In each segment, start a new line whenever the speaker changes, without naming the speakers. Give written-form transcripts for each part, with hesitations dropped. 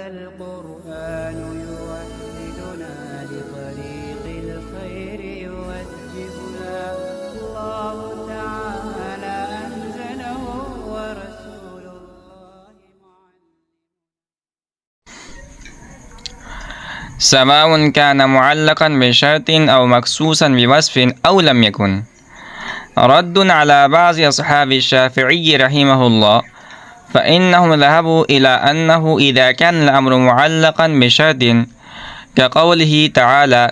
القرآن يوحدنا لطريق الخير يوجهنا الله تعالى أنزله ورسول الله
سواء كان معلقا بشرط أو مخصوصا بوصف أو لم يكن. رد على بعض أصحاب الشافعي رحمه الله فإنهم ذهبوا إلى أنه إذا كان الأمر معلقا بشرط كقوله تعالى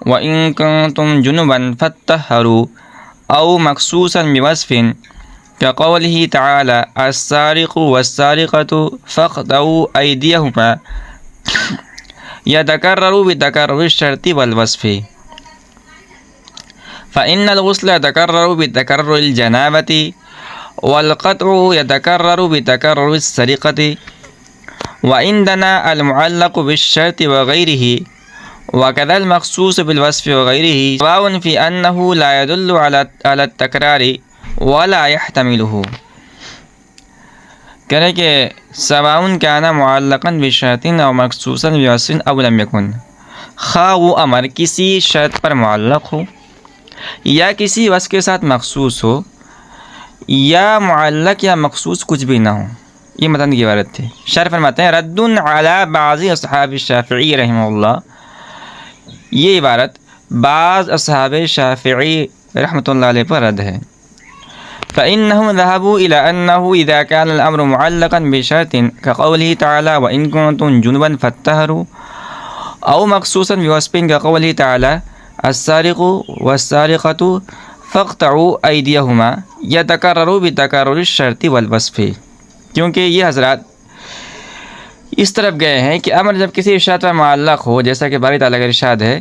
وإن كنتم جنبا فاتطهروا أو مخصوصا بوصف كقوله تعالى السارق والسارقة فاقطعوا أيديهما يتكرر بتكرر الشرط والوصف. فإن الغسل يتكرر بتكرر الجنابة والقطع يتكرر بتكرر السرقة. وعندنا المعلق بالشرط وغيره وكذا المخصوص بالوصف وغيره سواء في أنه لا يدل على التكرار ولا يحتمله. کہنے کہ سواء كان معلقا بشرط أو مخصوصا بوصف أو لم يكن، خواہ وہ امر کسی شرط پر معلق ہو یا کسی وصف کے ساتھ مخصوص ہو یا معلق یا مخصوص کچھ بھی نہ ہو. یہ متن کی عبارت تھی. شارح فرماتے ہیں رد علی بعض اصحاب الشافعی رحمہ اللہ، یہ عبارت بعض اصحاب شافعی رحمۃ اللہ علیہ پر رد ہے. فإنهم ذهبوا إلى أنه إذا كان الأمر معلقا بشرط كقوله تعالى وإن كنتم جنبا فاتطهروا أو مخصوصا بوصف كقوله تعالى السارق والسارقة فاقطعوا أيديهما يتكرر بتكرر الشرط والوصف. کیونکہ یہ حضرات اس طرف گئے ہیں کہ امر جب کسی شرط پر معلق ہو، جیسا کہ باری تعالیٰ کا ارشاد ہے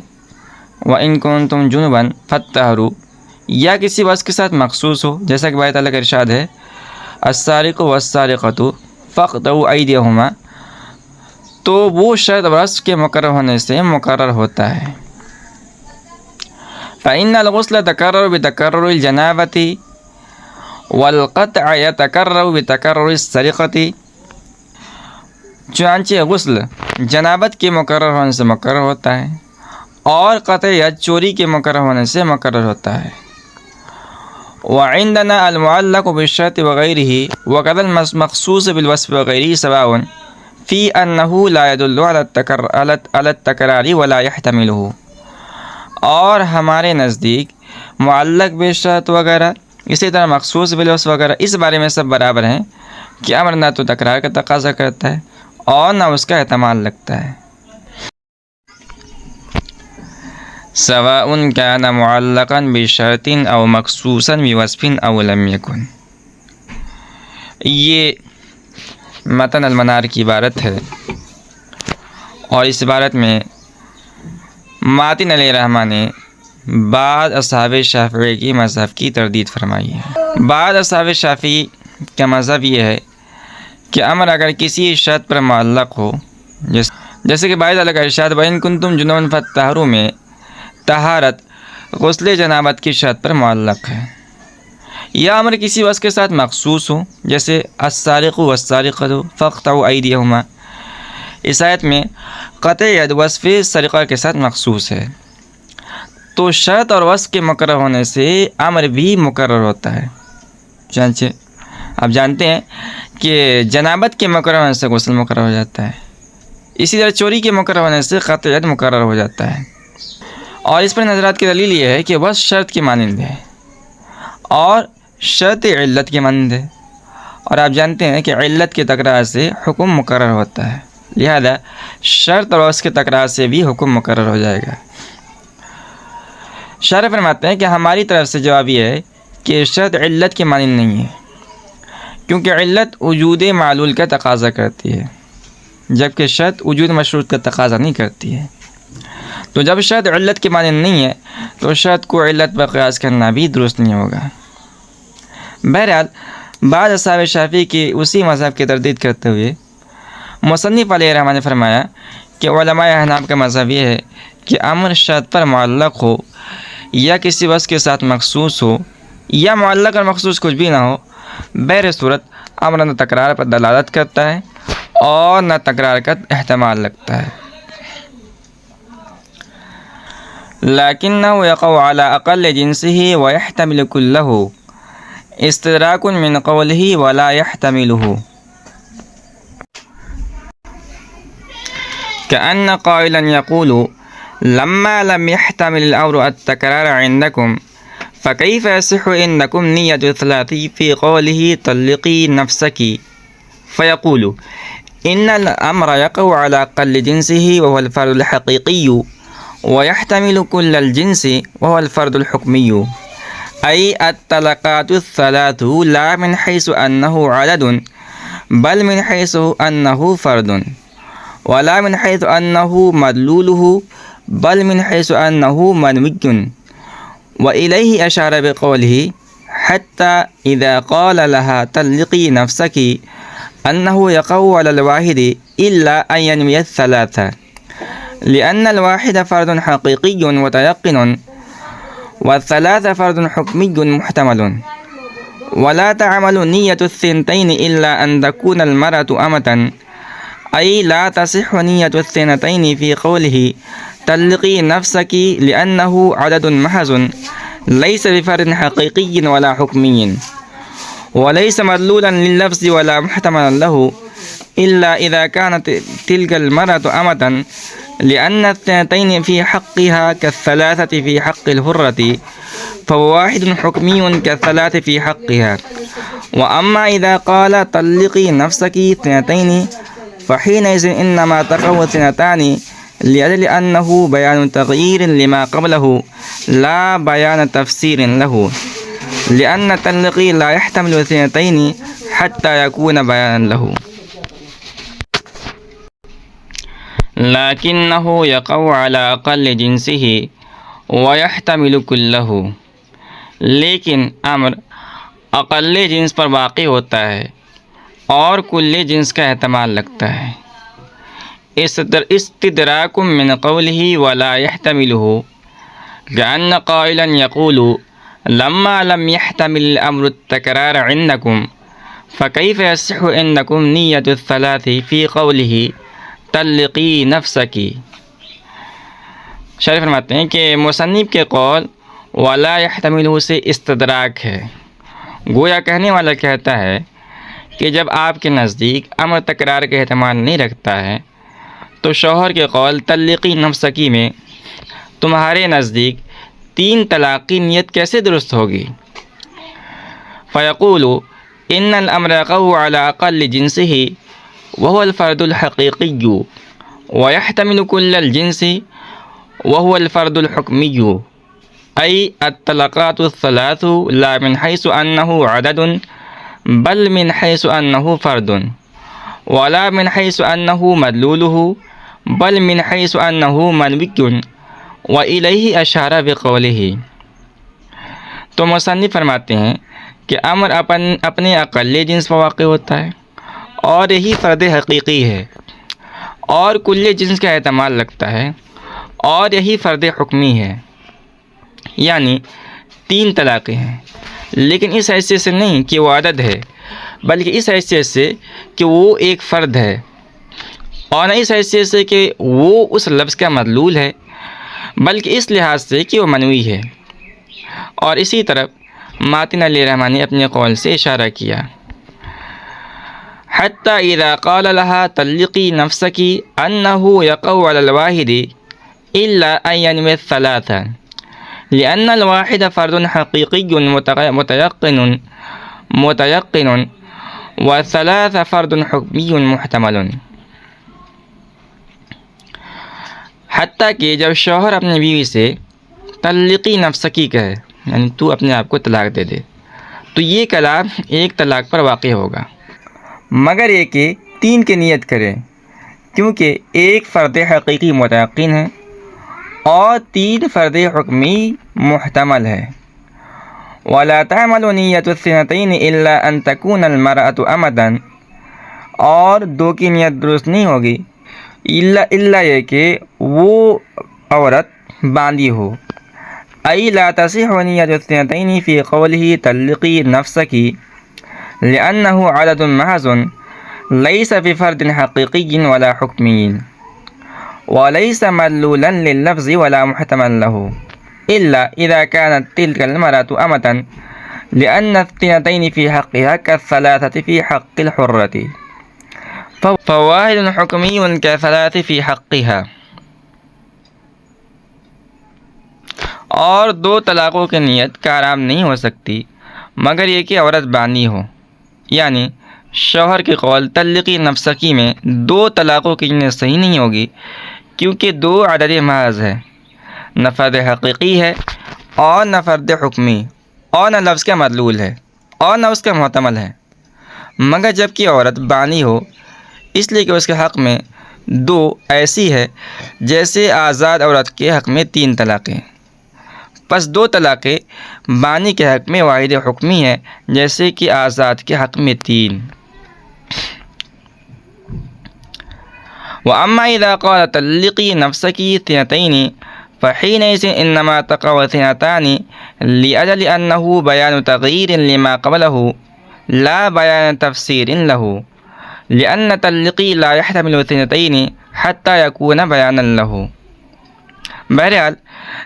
وَإِن كُنتُم جُنُبًا فَاتَّطَهَرُوا، یا کسی وصف کے ساتھ مخصوص ہو، جیسا کہ باری تعالیٰ کا ارشاد ہے السارق والسارقة فاقطعوا أيديهما، تو وہ شرط وصف کے مقرر ہونے سے مقرر ہوتا ہے. فإن الغسل يتكرر بتكرر الجنابة والقطع يتكرر بتكرر السرقة. چنانچہ غسل جنابت کے مقرر ہونے سے مقرر ہوتا ہے اور قطع یا چوری کے مقرر ہونے سے مقرر ہوتا ہے. وعندنا المعلق بالشرط وغيره وكذا المخصوص بالوصف وغيره سواء في أنه لا يدل على التكرار ولا يحتمله. اور ہمارے نزدیک معلق بالشرط وغیرہ اسی طرح مخصوص بالوصف وغیرہ اس بارے میں سب برابر ہیں کہ امر نہ تو تکرار کا تقاضا کرتا ہے اور نہ اس کا احتمال لگتا ہے. سواء كان معلقا بشرط او مخصوصا بوصف او لم يكن. یہ متن المنار کی عبارت ہے اور اس عبارت میں ماتن علیہ الرحمہ نے بعض اصحاب شافعی کی مذہب کی تردید فرمائی ہے. بعض اصحاب شافعی کا مذہب یہ ہے کہ امر اگر کسی شرط پر معلق ہو، جیسے کہ باری تعالیٰ کا ارشاد وَإِن كُنتُم جُنُبًا فَاتَّطَهَرُوا میں طہارت غسل جنابت کی شرط پر معلق ہے، یا امر کسی وصف کے ساتھ مخصوص ہو، جیسے السارق والسارقة فاقطعوا أيديهما، اس آیت میں قطع ید وصف سرقہ کے ساتھ مخصوص ہے، تو شرط اور وصف کے مقرر ہونے سے امر بھی مقرر ہوتا ہے. چنانچہ آپ جانتے ہیں کہ جنابت کے مقرر ہونے سے غسل مقرر ہو جاتا ہے، اسی طرح چوری کے مقرر ہونے سے قطع ید مقرر ہو جاتا ہے. اور اس پر نظرات کی دلیل یہ ہے کہ وصف شرط کی مانند ہے اور شرط علت کی مانند ہے، اور آپ جانتے ہیں کہ علت کے تکرار سے حکم مقرر ہوتا ہے، لہذا شرط اور وصف کے تکرار سے بھی حکم مقرر ہو جائے گا. شارح فرماتے ہیں کہ ہماری طرف سے جواب یہ ہے کہ شرط علت کی مانند نہیں ہے، کیونکہ علت وجود معلول کا تقاضا کرتی ہے جبکہ شرط وجود مشروط کا تقاضا نہیں کرتی ہے. تو جب شرط علت کی مانند نہیں ہے تو شرط کو علت پر قیاس کرنا بھی درست نہیں ہوگا. بہرحال بعض اصحاب شافعی کی اسی مذہب کی تردید کرتے ہوئے مصنف علیہ الرحمہ نے فرمایا کہ علماء احناف کا مذہب یہ ہے کہ امر شرط پر معلق ہو یا کسی وصف کے ساتھ مخصوص ہو یا معلق اور مخصوص کچھ بھی نہ ہو، بہر صورت امر تکرار پر دلالت کرتا ہے اور نہ تکرار کا احتمال لگتا ہے. لكنه يقع على أقل جنسه ويحتمل كله استدراك من قوله ولا يحتمله كأن قائلا يقول لما لم يحتمل الأمر التكرار عندكم فكيف يصح عندكم نية الثلاثي في قوله طلقي نفسك فيقول إن الأمر يقع على أقل جنسه وهو الفرد الحقيقي ويحتمل كل الجنس وهو الفرد الحكمي أي الطلقات الثلاث لا من حيث أنه عدد بل من حيث أنه فرد ولا من حيث أنه مدلوله بل من حيث أنه منوي وإليه أشار بقوله حتى إذا قال لها طلقي نفسك أنه يقع على الواحد إلا أن ينوي الثلاثة لأن الواحد فرد حقيقي متيقن والثلاثة فرد حكمي محتمل ولا تعمل نية الثنتين إلا أن تكون المرأة أمة أي لا تصح نية الثنتين في قوله طلقي نفسك لأنه عدد محض ليس بفرد حقيقي ولا حكمي وليس مدلولا لللفظ ولا محتملا له إلا إذا كانت تلك المرأة أمة لأن الثنتين في حقها كالثلاثة في حق الحرة فواحد حكمي كالثلاث في حقها وأما إذا قال طلقي نفسك اثنتين فحينئذ إنما تقع اثنتان لأجل أنه بيان تغيير لما قبله لا بيان تفسير له لأن طلقي لا يحتمل اثنتين حتى يكون بيانا له لكنه يقع على أقل جنسه ويحتمل كله لیکن امر اقل جنس پر واقع ہوتا ہے اور کل جنس کا احتمال لگتا ہے. استدراک من قوله ولا يحتمله كأن قائلا يقول لما لم يحتمل الأمر التكرار عندكم فكيف يصح عندكم نية الثلاث في قوله طلقی نفسکی. شارح فرماتے ہیں کہ مصنف کے قول ولا يحتمل سے استدراک ہے. گویا کہنے والا کہتا ہے کہ جب آپ کے نزدیک امر تکرار کا احتمال نہیں رکھتا ہے تو شوہر کے قول طلقی نفسکی میں تمہارے نزدیک 3 طلاق کی نیت کیسے درست ہوگی؟ فیقول ان الامر يقع على اقل جنسه وهو الفرد الحقيقي ويحتمل كل الجنس وهو الفرد الحكمي أي الطلقات الثلاث لا من حيث أنه عدد بل من حيث أنه فرد ولا من حيث أنه مدلوله بل من حيث أنه منوي وإليه أشار بقوله. تو مصنف فرماتے ہیں کہ امر اپنے اقل جنس پر واقع ہوتا ہے اور یہی فرد حقیقی ہے اور کل جنس کا احتمال لگتا ہے اور یہی فرد حکمی ہے. یعنی 3 طلاقیں ہیں لیکن اس حیثیت سے نہیں کہ وہ عدد ہے بلکہ اس حیثیت سے کہ وہ ایک فرد ہے اور نہ اس حیثیت سے کہ وہ اس لفظ کا مدلول ہے بلکہ اس لحاظ سے کہ وہ منوی ہے. اور اسی طرف ماتن علیہ الرحمٰن نے اپنے قول سے اشارہ کیا حتی اذا قال لها طلقی نفسکی انه يقع على الواحد الا ان ينوي الثلاثة لأن الواحد فرد حقيقي متيقن والثلاثة فرد حكمي محتمل. حتیٰ کہ جب شوہر اپنی بیوی سے طلقی نفسکی کہے یعنی تو اپنے آپ کو طلاق دے دے تو یہ کلام ایک طلاق پر واقع ہوگا مگر یہ کہ 3 کی نیت کرے کیونکہ ایک فرد حقیقی متیقن ہے اور 3 فرد حکمی محتمل ہے. ولا تعمل نیت الثنتین الا ان تکون المرأة امدا اور 2 کی نیت درست نہیں ہوگی الا یہ کہ وہ عورت باندھی ہو. ای لا تصح نیت الثنتین فی قوله طلقی نفسکی لأنه عدد محض ليس بفرد حقيقي ولا حكمي وليس مدلولا لللفظ ولا محتمل له إلا إذا كانت تلك المرأة أمة لأن الثنتين في حقها كالثلاثة في حق الحرة فواحد حكمي كثلاث في حقها. اور دو طلاقوں کی نیت کا آرام نہیں ہو سکتی مگر یہ کہ عورت بانی ہو، یعنی شوہر کے قول طلقی نفسکی میں دو طلاقوں کی نیت صحیح نہیں ہوگی کیونکہ دو عدد محض ہے، نہ فرد حقیقی ہے اور نہ فرد حکمی اور نہ لفظ کا مدلول ہے اور نہ اس کا محتمل ہے، مگر جب کہ عورت بانی ہو اس لیے کہ اس کے حق میں دو ایسی ہے جیسے آزاد عورت کے حق میں 3 طلاقیں، پس 2 طلاقیں بانی کے حق میں واحد حکمی ہے جیسے کہ آزاد کے حق میں 3۔ وَأَمَّا إِذَا قَالَ طَلِّقِي نَفْسَكِ اثْنَتَيْنِ فحينئذ إنما تقع اثنتان لأجل أنه بيان تغيير لما قبله لا بيان تفسير له لأن تلقي لا يحتمل اثنتين حتى يكون بيانا له۔ بہرحال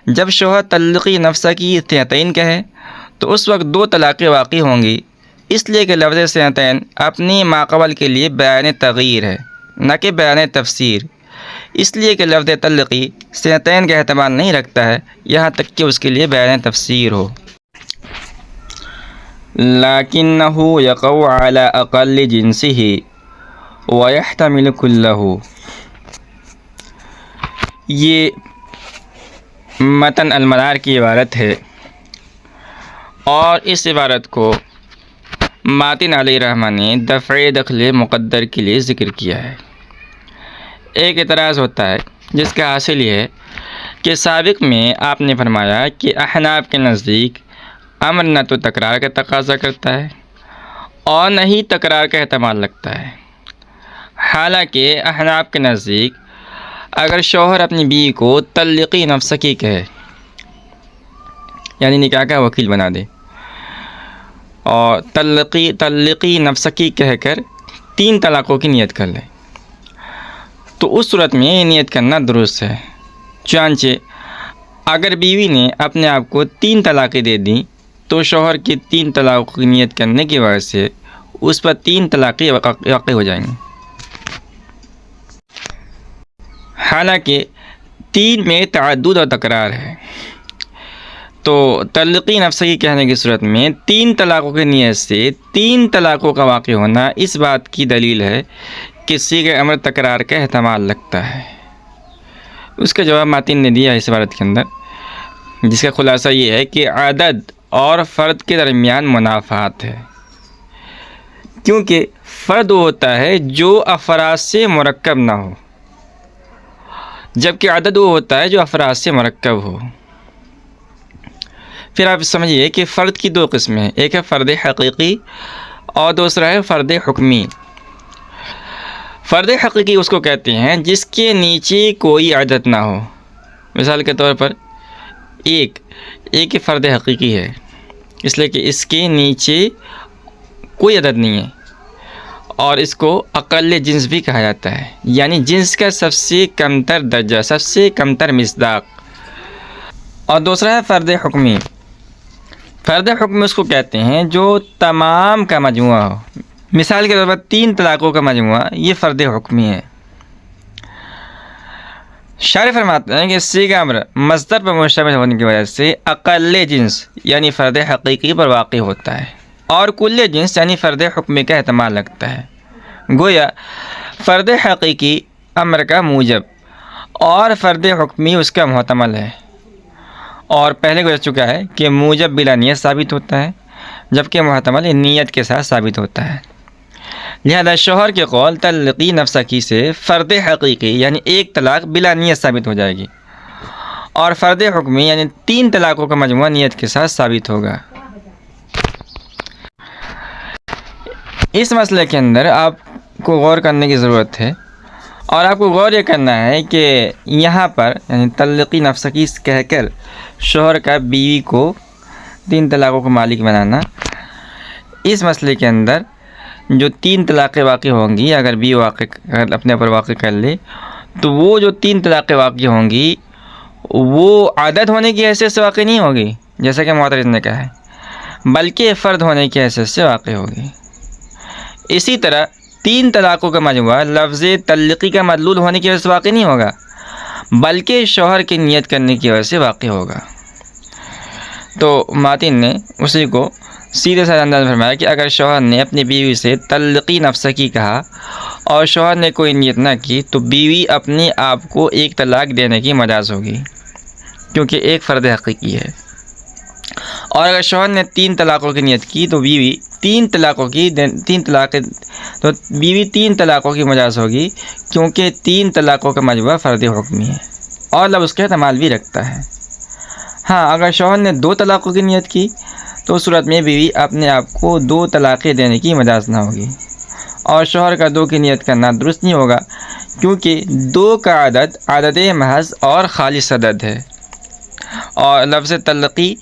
جب شوہر طلقی نفسہ کی اثنتین کہے تو اس وقت 2 طلاقیں واقع ہوں گی، اس لیے کہ لفظ اثنتین اپنی ماقبل کے لیے بیان تغییر ہے نہ کہ بیان تفسیر، اس لیے کہ لفظ طلقی اثنتین کا احتمال نہیں رکھتا ہے یہاں تک کہ اس کے لیے بیان تفسیر ہو۔ لَكِنَّهُ يَقَعُ عَلَى أَقَلِّ جِنسِهِ وَيَحْتَمِلُ كُلَّهُ۔ یہ متن المنار کی عبارت ہے اور اس عبارت کو ماتن علیہ الرحمہ نے دفع دخل مقدر کے لیے ذکر کیا ہے۔ ایک اعتراض ہوتا ہے جس کا حاصل یہ ہے کہ سابق میں آپ نے فرمایا کہ احناف کے نزدیک امر نہ تو تکرار کا تقاضا کرتا ہے اور نہ ہی تکرار کا احتمال لگتا ہے، حالانکہ احناف کے نزدیک اگر شوہر اپنی بیوی کو طلقی نفسکی کہے یعنی نکاح کا وکیل بنا دے اور طلقی نفسکی کہہ کر 3 طلاقوں کی نیت کر لے تو اس صورت میں یہ نیت کرنا درست ہے، چنانچہ اگر بیوی نے اپنے آپ کو 3 طلاقیں دے دیں تو شوہر کی 3 طلاقوں کی نیت کرنے کی وجہ سے اس پر 3 طلاقیں واقع ہو جائیں گی، حالانکہ 3 میں تعدد اور تکرار ہے۔ تو طلقی نفسکی کہنے کی صورت میں 3 طلاقوں کی نیت سے 3 طلاقوں کا واقع ہونا اس بات کی دلیل ہے کہ صیغہ امر تکرار کا احتمال لگتا ہے۔ اس کا جواب ماتن نے دیا ہے اس عبارت کے اندر، جس کا خلاصہ یہ ہے کہ عدد اور فرد کے درمیان منافات ہے، کیونکہ فرد وہ ہوتا ہے جو افراد سے مرکب نہ ہو، جبکہ عدد وہ ہوتا ہے جو افراد سے مرکب ہو۔ پھر آپ سمجھیے کہ فرد کی 2 قسمیں ہیں، ایک ہے فرد حقیقی اور دوسرا ہے فرد حکمی۔ فرد حقیقی اس کو کہتے ہیں جس کے نیچے کوئی عدد نہ ہو، مثال کے طور پر ایک فرد حقیقی ہے اس لیے کہ اس کے نیچے کوئی عدد نہیں ہے اور اس کو اقل جنس بھی کہا جاتا ہے، یعنی جنس کا سب سے کمتر درجہ، سب سے کمتر مصداق۔ اور دوسرا ہے فرد حکمی۔ فرد حکمی اس کو کہتے ہیں جو تمام کا مجموعہ ہو، مثال کے طور پر 3 طلاقوں کا مجموعہ، یہ فرد حکمی ہے۔ شارح فرماتے ہیں کہ صیغہ امر مصدر پر مشتمل ہونے کی وجہ سے اقل جنس یعنی فرد حقیقی پر واقع ہوتا ہے اور کل جنس یعنی فرد حکمی کا احتمال لگتا ہے۔ گویا فرد حقیقی امر کا موجب اور فرد حکمی اس کا محتمل ہے، اور پہلے گزر چکا ہے کہ موجب بلا نیت ثابت ہوتا ہے جبکہ محتمل نیت کے ساتھ ثابت ہوتا ہے۔ لہذا شوہر کے قول طلقی نفسکی سے فرد حقیقی یعنی 1 طلاق بلا نیت ثابت ہو جائے گی، اور فرد حکمی یعنی 3 طلاقوں کا مجموعہ نیت کے ساتھ ثابت ہوگا۔ اس مسئلے کے اندر آپ کو غور کرنے کی ضرورت ہے، اور آپ کو غور یہ کرنا ہے کہ یہاں پر یعنی طلقی نفسکی کہہ کر شوہر کا بیوی کو 3 طلاقوں کو مالک بنانا، اس مسئلے کے اندر جو 3 طلاقیں واقع ہوں گی، اگر اگر اپنے پر واقع کر لے تو وہ جو 3 طلاقیں واقع ہوں گی وہ عادت ہونے کی حیثیت سے واقع نہیں ہوگی جیسا کہ معترض نے کہا ہے، بلکہ فرد ہونے کی حیثیت سے واقع ہوگی۔ اسی طرح 3 طلاقوں کا مجموعہ لفظ تلقی کا مدلول ہونے کی وجہ سے واقع نہیں ہوگا، بلکہ شوہر کی نیت کرنے کی وجہ سے واقع ہوگا۔ تو ماتن نے اسی کو سیدھے سادہ انداز میں فرمایا کہ اگر شوہر نے اپنی بیوی سے تلقی نفسکی کہا اور شوہر نے کوئی نیت نہ کی تو بیوی اپنے آپ کو ایک طلاق دینے کی مجاز ہوگی، کیونکہ ایک فرد حقیقی ہے۔ اور اگر شوہر نے 3 طلاقوں کی نیت کی تو بیوی 3 طلاقوں کی مجاز ہوگی، کیونکہ 3 طلاقوں کا مجموعہ فرد حکمی ہے اور لفظ اس کا احتمال بھی رکھتا ہے۔ ہاں، اگر شوہر نے 2 طلاقوں کی نیت کی تو اس صورت میں بیوی اپنے آپ کو 2 طلاقیں دینے کی مجاز نہ ہوگی، اور شوہر کا 2 کی نیت کرنا درست نہیں ہوگا، کیونکہ 2 کا عدد محض اور خالص عدد ہے، اور لفظ تلقی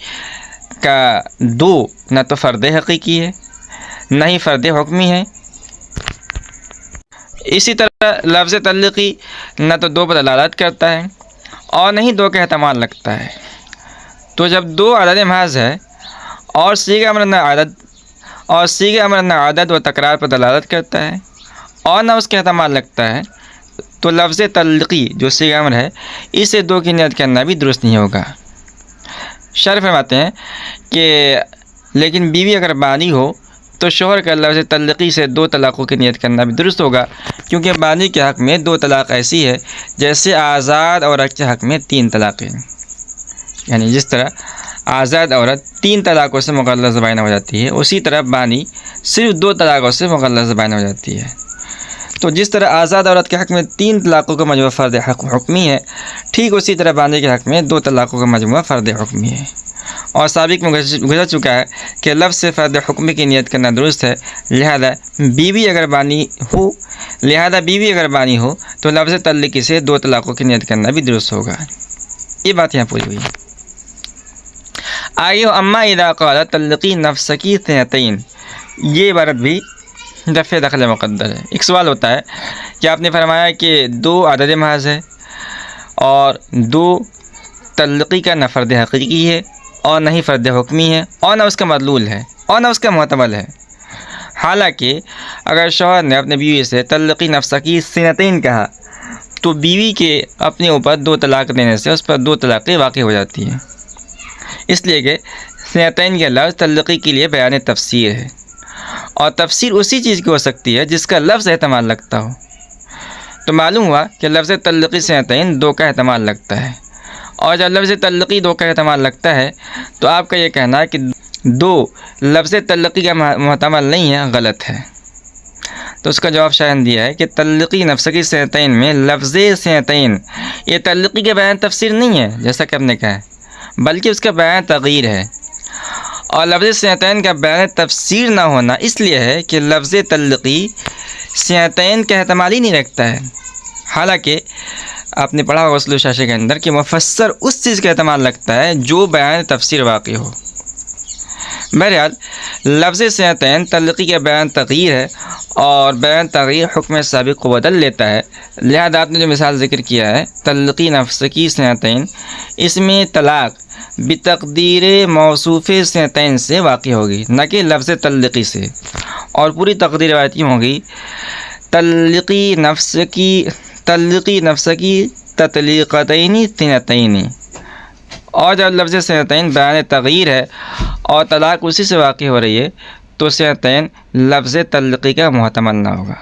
کا 2 نہ تو فرد حقیقی ہے نہ ہی فرد حکمی ہے۔ اسی طرح لفظ تلقی نہ تو 2 پر دلالت کرتا ہے اور نہ ہی 2 کا احتمال رکھتا ہے۔ تو جب 2 عدد محض ہے اور صیغہ امر نہ عدد و تکرار پر دلالت کرتا ہے اور نہ اس کا احتمال رکھتا ہے، تو لفظ تلقی جو صیغہ امر ہے اسے 2 کی نیت کرنا بھی درست نہیں ہوگا۔ شرح فرماتے ہیں کہ لیکن بیوی اگر بانی ہو تو شوہر کا لفظ تلقی سے 2 طلاقوں کی نیت کرنا بھی درست ہوگا، کیونکہ بانی کے حق میں 2 طلاق ایسی ہے جیسے آزاد عورت کے حق میں 3 طلاقیں، یعنی جس طرح آزاد عورت 3 طلاقوں سے مغلظ بائنہ ہو جاتی ہے، اسی طرح بانی صرف 2 طلاقوں سے مغلظ بائنہ ہو جاتی ہے۔ تو جس طرح آزاد عورت کے حق میں 3 طلاقوں کا مجموعہ فرد حکمی ہے، ٹھیک اسی طرح بانی کے حق میں 2 طلاقوں کا مجموعہ فرد حکمی ہے۔ اور سابق میں گزر چکا ہے کہ لفظ سے فرد حکمی کی نیت کرنا درست ہے، لہذا بیوی اگر بانی ہو تو لفظ تلقی سے 2 طلاقوں کی نیت کرنا بھی درست ہوگا۔ یہ بات یہاں پوری ہوئی۔ آئیو اما اذا قال تلقی نفسکی ثنتین، یہ عبارت بھی دفع دخل مقدر ہے۔ ایک سوال ہوتا ہے کہ آپ نے فرمایا کہ 2 عدد محض ہے اور 2 تلقی کا نہ فرد حقیقی ہے اور نہ ہی فرد حکمی ہے اور نہ اس کا مدلول ہے اور نہ اس کا معتمل ہے۔ حالانکہ اگر شوہر نے اپنے بیوی سے تلقی نفسکی ثنتین کہا تو بیوی کے اپنے اوپر 2 طلاق دینے سے اس پر 2 طلاقیں واقع ہو جاتی ہیں، اس لیے کہ ثنتین کا لفظ تلقی کے لیے بیان تفسیر ہے، اور تفسیر اسی چیز کی ہو سکتی ہے جس کا لفظ احتمال رکھتا ہو۔ تو معلوم ہوا کہ لفظ تلقی ثنتین 2 کا احتمال رکھتا ہے، اور جب لفظ تلقی 2 کا احتمال رکھتا ہے تو آپ کا یہ کہنا ہے کہ 2 لفظ تلقی کا محتمل نہیں ہے، غلط ہے۔ تو اس کا جواب شاہ نے دیا ہے کہ تلقی نفسکی ثنتین میں لفظ ثنتین یہ تلقی کے بیان تفسیر نہیں ہے جیسا کہ ہم نے کہا ہے، بلکہ اس کا بیان تغییر ہے، اور لفظ ثنتین کا بیان تفسیر نہ ہونا اس لیے ہے کہ لفظ تلقی ثنتین کا احتمال ہی نہیں رکھتا ہے۔ حالانکہ آپ نے پڑھا ہوگا اصول شاشے کے اندر کہ مفسر اس چیز کا احتمال رکھتا ہے جو بیان تفسیر واقع ہو۔ بہرحال لفظ ثنتین تلقی کا بیان تغییر ہے، اور بیان تغییر حکم سابق کو بدل لیتا ہے، لہذا آپ نے جو مثال ذکر کیا ہے تلقی نفسکی ثنتین، اس میں طلاق بتقدیر موصوف ثنتین سے واقع ہوگی، نہ کہ لفظ تلقی سے، اور پوری تقدیر روایت یوں ہوگی تلقی نفسکی تطلیقتین ثنتین، اور جب لفظ ثنتین بیان تغییر ہے اور طلاق اسی سے واقع ہو رہی ہے تو ثنتین لفظ تلقی کا محتمل نہ ہوگا۔